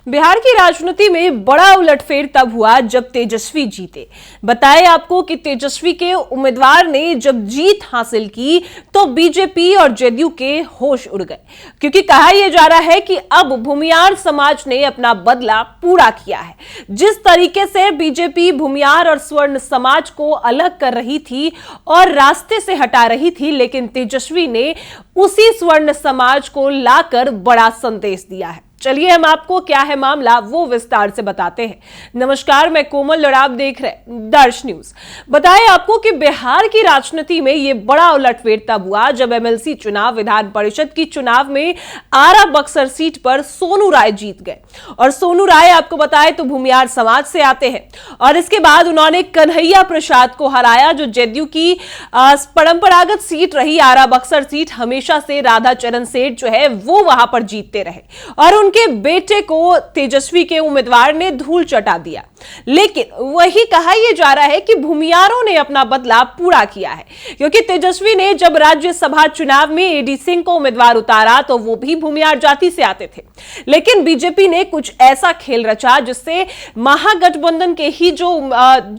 बिहार की राजनीति में बड़ा उलटफेर तब हुआ जब तेजस्वी जीते। बताएं आपको कि तेजस्वी के उम्मीदवार ने जब जीत हासिल की तो बीजेपी और जेडीयू के होश उड़ गए, क्योंकि कहा यह जा रहा है कि अब भूमियार समाज ने अपना बदला पूरा किया है। जिस तरीके से बीजेपी भूमियार और स्वर्ण समाज को अलग कर रही थी और रास्ते से हटा रही थी, लेकिन तेजस्वी ने उसी स्वर्ण समाज को लाकर बड़ा संदेश दिया है। चलिए हम आपको क्या है मामला वो विस्तार से बताते हैं। नमस्कार, मैं कोमल और आप देख रहे हैं दर्श न्यूज। बताएं आपको कि बिहार की राजनीति में ये बड़ा उलटफेर तब हुआ जब एमएलसी चुनाव, विधान परिषद की चुनाव में आरा बक्सर सीट पर सोनू राय जीत गए। और सोनू राय आपको बताएं तो भूमियार समाज से आते हैं और इसके बाद उन्होंने कन्हैया प्रसाद को हराया, जो जेडीयू की परंपरागत सीट रही। आरा बक्सर सीट हमेशा से राधाचरण सेठ जो है वो वहां पर जीतते रहे और उनके बेटे को तेजस्वी के उम्मीदवार ने धूल चटा दिया। लेकिन वही कहा यह जा रहा है कि भूमियारों ने अपना बदला पूरा किया है, क्योंकि तेजस्वी ने जब राज्यसभा चुनाव में एडी सिंह को उम्मीदवार उतारा तो वो भी भूमियार जाति से आते थे। लेकिन बीजेपी ने कुछ ऐसा खेल रचा जिससे महागठबंधन के ही जो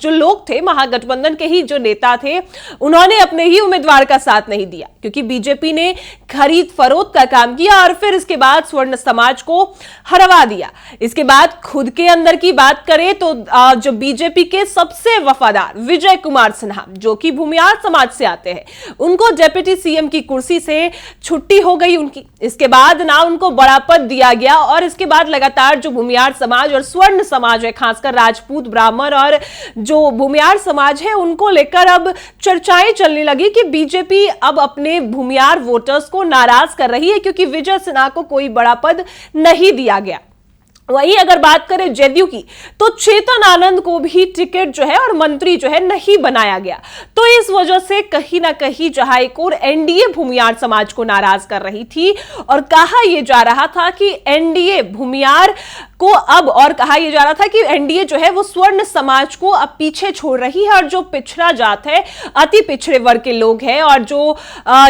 लोग थे, महागठबंधन के ही जो नेता थे, उन्होंने अपने ही उम्मीदवार का साथ नहीं दिया, क्योंकि बीजेपी ने खरीद फरोख्त का काम किया और फिर इसके बाद स्वर्ण समाज को हरवा दिया। इसके बाद खुद के अंदर की बात करें तो जो बीजेपी के सबसे वफादार विजय कुमार सिन्हा, जो कि भूमियार समाज से आते हैं, उनको डिप्टी सीएम की कुर्सी से छुट्टी हो गई उनकी। इसके बाद ना उनको बड़ा पद दिया गया और इसके बाद लगातार जो भूमियार समाज और स्वर्ण समाज है, खासकर राजपूत, ब्राह्मण और जो भूमियार समाज है, उनको लेकर अब चर्चाएं चलने लगी कि बीजेपी अब अपने भूमियार वोटर्स को नाराज कर रही है, क्योंकि विजय सिन्हा को कोई बड़ा पद नहीं दिया गया। वहीं अगर बात करें जेडीयू की तो चेतन आनंद को भी टिकट जो है और मंत्री जो है नहीं बनाया गया। तो इस वजह से कहीं ना कहीं जहां एक और एनडीए भूमियार समाज को नाराज कर रही थी और कहा यह जा रहा था कि एनडीए भूमियार को अब, और कहा यह जा रहा था कि एनडीए जो है वो स्वर्ण समाज को अब पीछे छोड़ रही है और जो पिछड़ा जात है, अति पिछड़े वर्ग के लोग हैं और जो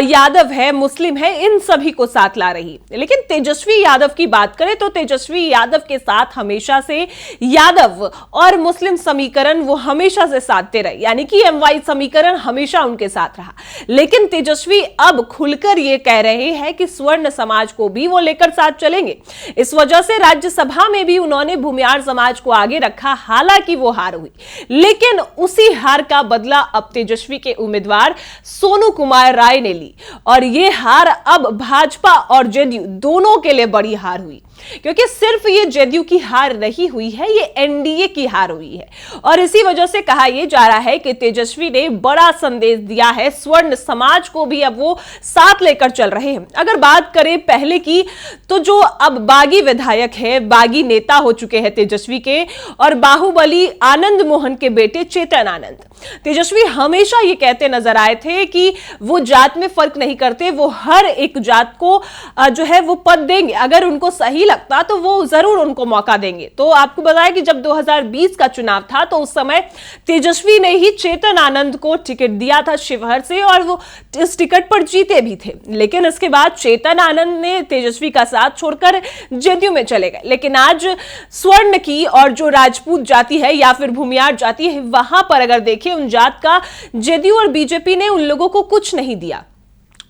यादव है, मुस्लिम है, इन सभी को साथ ला रही। लेकिन तेजस्वी यादव की बात करें तो तेजस्वी यादव के साथ हमेशा से यादव और मुस्लिम समीकरण वो हमेशा से साधते रहे, यानी कि एमवाई समीकरण हमेशा उनके साथ रहा। लेकिन तेजस्वी अब खुलकर ये कह रहे हैं कि स्वर्ण समाज को भी वो लेकर साथ चलेंगे। इस वजह से राज्यसभा में भी उन्होंने भूमियार समाज को आगे रखा। हालांकि वो हार हुई, लेकिन उसी हार का बदला अब तेजस्वी के उम्मीदवार सोनू कुमार राय ने ली और ये हार अब भाजपा और जेडीयू दोनों के लिए बड़ी हार हुई, क्योंकि सिर्फ ये जेडीयू की हार नहीं हुई है, ये एनडीए की हार हुई है। और इसी वजह से कहा यह जा रहा है कि तेजस्वी ने बड़ा संदेश दिया है, स्वर्ण समाज को भी अब वो साथ लेकर चल रहे हैं। अगर बात करें पहले की तो जो अब बागी विधायक है, बागी नेता हो चुके हैं तेजस्वी के, और बाहुबली आनंद मोहन के बेटे चेतन आनंद, तेजस्वी हमेशा ये कहते नजर आए थे कि वो जात में फर्क नहीं करते, वो हर एक जात को जो है वो पद देंगे, अगर उनको सही लगता तो वो जरूर उनको मौका देंगे। तो आपको बताया कि जब 2020 का चुनाव था तो उस समय तेजस्वी ने ही चेतन आनंद को टिकट दिया था शिवहर से और वो इस टिकट पर जीते भी थे। लेकिन इसके बाद चेतन आनंद ने तेजस्वी का साथ छोड़कर जेडीयू में चले गए। लेकिन आज स्वर्ण की और जो राजपूत जाति है या फिर भूमियार जाति है, वहां पर अगर देखें उन जात का जेडीयू और बीजेपी ने उन लोगों को कुछ नहीं दिया,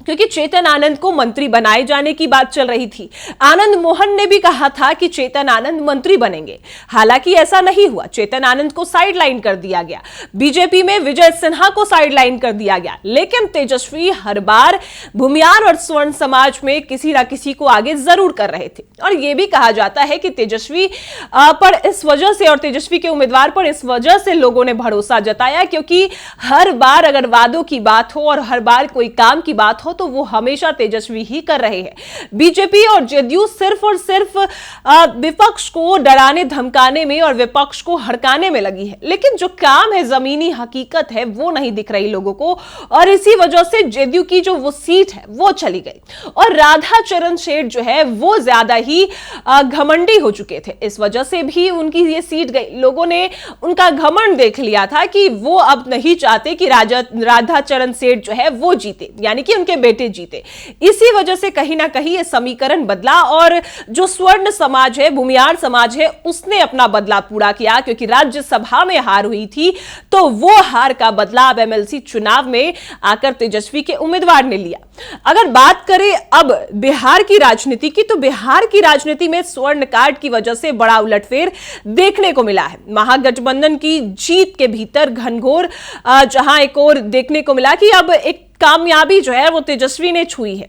क्योंकि चेतन आनंद को मंत्री बनाए जाने की बात चल रही थी। आनंद मोहन ने भी कहा था कि चेतन आनंद मंत्री बनेंगे, हालांकि ऐसा नहीं हुआ। चेतन आनंद को साइडलाइन कर दिया गया, बीजेपी में विजय सिन्हा को साइडलाइन कर दिया गया। लेकिन तेजस्वी हर बार भूमियार और स्वर्ण समाज में किसी ना किसी को आगे जरूर कर रहे थे। और यह भी कहा जाता है कि तेजस्वी पर इस वजह से और तेजस्वी के उम्मीदवार पर इस वजह से लोगों ने भरोसा जताया, क्योंकि हर बार अगर वादों की बात हो और हर बार कोई काम की बात हो तो वो हमेशा तेजस्वी ही कर रहे हैं। बीजेपी और जेडीयू सिर्फ और सिर्फ विपक्ष को डराने धमकाने में और विपक्ष को हड़काने में लगी है, लेकिन जो काम है, जमीनी हकीकत है, वो नहीं दिख रही लोगों को। और इसी वजह से जेडीयू की जो वो सीट है वो चली गई और राधाचरण सेठ जो है वो ज्यादा ही घमंडी हो चुके थे। इस वजह से भी उनकी ये सीट गई। लोगों ने उनका घमंड देख लिया था कि वो अब नहीं चाहते कि राधाचरण सेठ जो है वो जीते, यानी कि उनके बेटे जीते। इसी वजह से कहीं ना कहीं यह समीकरण बदला और जो स्वर्ण समाज है, भूमिहार समाज है, उसने अपना बदला पूरा किया, क्योंकि राज्यसभा में हार हुई थी तो वो हार का बदला अब एमएलसी चुनाव में आकर तेजस्वी के उम्मीदवार ने लिया। अगर बात करें अब बिहार की राजनीति की, तो बिहार की राजनीति में स्वर्ण कार्ड की वजह से बड़ा उलटफेर देखने को मिला है। महागठबंधन की जीत के भीतर घनघोर जहां एक और देखने को मिला कि अब एक कामयाबी जो है वो तेजस्वी ने छुई है।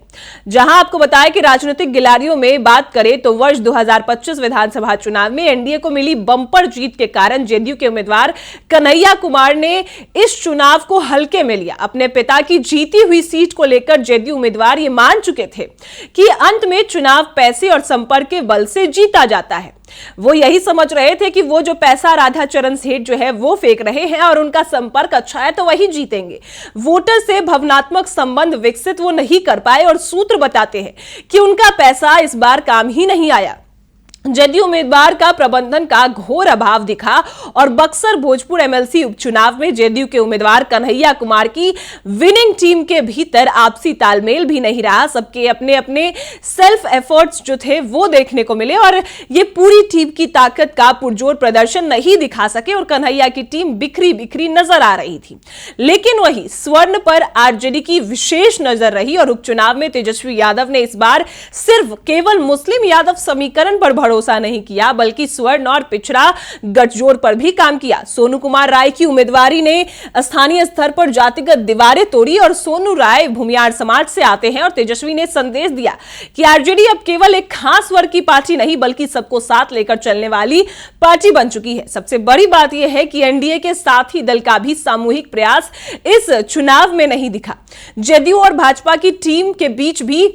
जहां आपको बताया कि राजनीतिक गिलारियों में बात करें तो वर्ष 2025 विधानसभा चुनाव में एनडीए को मिली बंपर जीत के कारण जेडीयू के उम्मीदवार कन्हैया कुमार ने इस चुनाव को हल्के में लिया। अपने पिता की जीती हुई सीट को लेकर जेडीयू उम्मीदवार ये मान चुके थे कि अंत में चुनाव पैसे और संपर्क के बल से जीता जाता है। वो यही समझ रहे थे कि वो जो पैसा राधाचरण सेठ जो है वो फेंक रहे हैं और उनका संपर्क अच्छा है तो वही जीतेंगे। वोटर से भावनात्मक संबंध विकसित वो नहीं कर पाए और सूत्र बताते हैं कि उनका पैसा इस बार काम ही नहीं आया। जेडीयू उम्मीदवार का प्रबंधन का घोर अभाव दिखा और बक्सर भोजपुर एमएलसी उपचुनाव में जेडीयू के उम्मीदवार कन्हैया कुमार की विनिंग टीम के भीतर आपसी तालमेल भी नहीं रहा। सबके अपने अपने सेल्फ एफर्ट्स जो थे वो देखने को मिले और ये पूरी टीम की ताकत का पुरजोर प्रदर्शन नहीं दिखा सके और कन्हैया की टीम बिखरी बिखरी नजर आ रही थी। लेकिन वही स्वर्ण पर आरजेडी की विशेष नजर रही और उपचुनाव में तेजस्वी यादव ने इस बार सिर्फ केवल मुस्लिम यादव समीकरण पर भरोसा नहीं किया बल्कि स्वर्ण और पिछड़ा गठजोड़ पर भी काम किया। सोनू कुमार राय की उम्मीदवारी ने स्थानीय स्तर पर जातिगत दीवारें तोड़ी और सोनू राय भूमिहार समाज से आते हैं और तेजस्वी ने संदेश दिया कि आरजेडी अब केवल एक खास वर्ग की पार्टी नहीं बल्कि सबको साथ लेकर चलने वाली पार्टी बन चुकी है। सबसे बड़ी बात यह है कि एनडीए के साथी दल का भी सामूहिक प्रयास इस चुनाव में नहीं दिखा। जेडीयू और भाजपा की टीम के बीच भी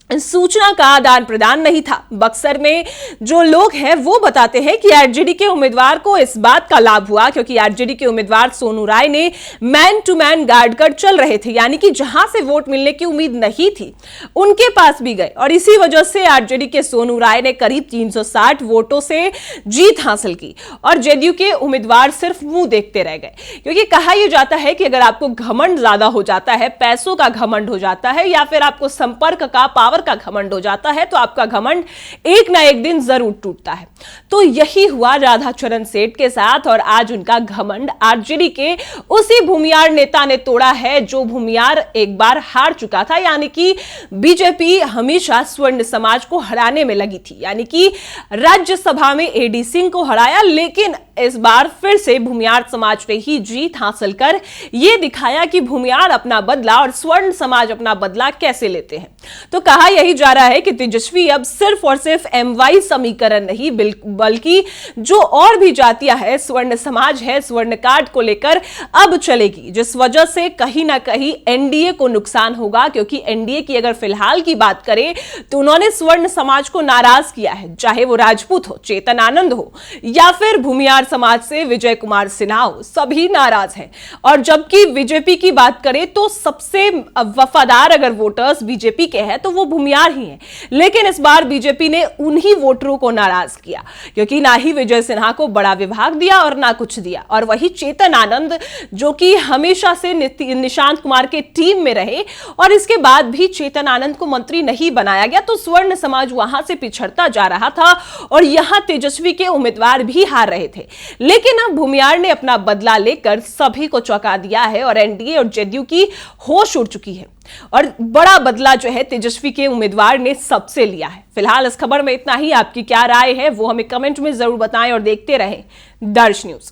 सूचना का आदान प्रदान नहीं था। बक्सर में जो लोग हैं वो बताते हैं कि आरजेडी के उम्मीदवार को इस बात का लाभ हुआ क्योंकि आरजेडी के उम्मीदवार सोनू राय ने मैन टू मैन गार्ड कर चल रहे थे, यानी कि जहां से वोट मिलने की उम्मीद नहीं थी उनके पास भी गए और इसी वजह से आरजेडी के सोनू राय ने करीब 360 वोटों से जीत हासिल की और जेडीयू के उम्मीदवार सिर्फ मुंह देखते रह गए। क्योंकि कहा यह जाता है कि अगर आपको घमंड ज्यादा हो जाता है, पैसों का घमंड हो जाता है या फिर आपको संपर्क का पावर का घमंड हो जाता है तो आपका घमंड एक ना एक दिन जरूर टूटता है। तो यही हुआ राधाचरण सेठ के साथ और आज उनका घमंड आरजेडी के उसी भूमिहार नेता ने तोड़ा है जो भूमिहार एक बार हार चुका था। यानी कि बीजेपी हमेशा स्वर्ण समाज को हराने में लगी थी, यानी कि राज्यसभा में एडी सिंह को हराया, लेकिन इस बार फिर से भूमिहार समाज ने ही जीत हासिल कर यह दिखाया कि भूमिहार अपना बदला और स्वर्ण समाज अपना बदला कैसे लेते हैं। तो कहा यही जा रहा है कि तेजस्वी अब सिर्फ और सिर्फ एमवाई समीकरण नहीं बल्कि जो और भी जातियां है, स्वर्ण समाज है, स्वर्ण कार्ड को लेकर अब चलेगी, जिस वजह से कहीं ना कहीं एनडीए को नुकसान होगा। क्योंकि एनडीए की अगर फिलहाल की बात करें तो उन्होंने स्वर्ण समाज को नाराज किया है, चाहे वो राजपूत हो, चेतन आनंद हो या फिर भूमिहार समाज से विजय कुमार सिन्हा हो, सभी नाराज हैं। और जबकि बीजेपी की बात करें तो सबसे वफादार अगर वोटर्स बीजेपी के हैं तो वो भूमिहार ही हैं। लेकिन इस बार बीजेपी ने उन्हीं वोटरों को नाराज किया क्योंकि ना ही विजय सिन्हा को बड़ा विभाग दिया और ना कुछ दिया, और वही चेतन आनंद जो कि हमेशा से निशांत कुमार के टीम में रहे और इसके बाद भी चेतन आनंद को मंत्री नहीं बनाया गया, तो स्वर्ण समाज वहां से पिछड़ता जा रहा था और यहां तेजस्वी के उम्मीदवार भी हार रहे थे। लेकिन अब भूमिहार ने अपना बदला लेकर सभी को चौंका दिया है और एनडीए और जेडीयू की होश उड़ चुकी है और बड़ा बदला जो है तेजस्वी के उम्मीदवार ने सबसे लिया है। फिलहाल इस खबर में इतना ही। आपकी क्या राय है वो हमें कमेंट में जरूर बताएं और देखते रहें दर्श न्यूज।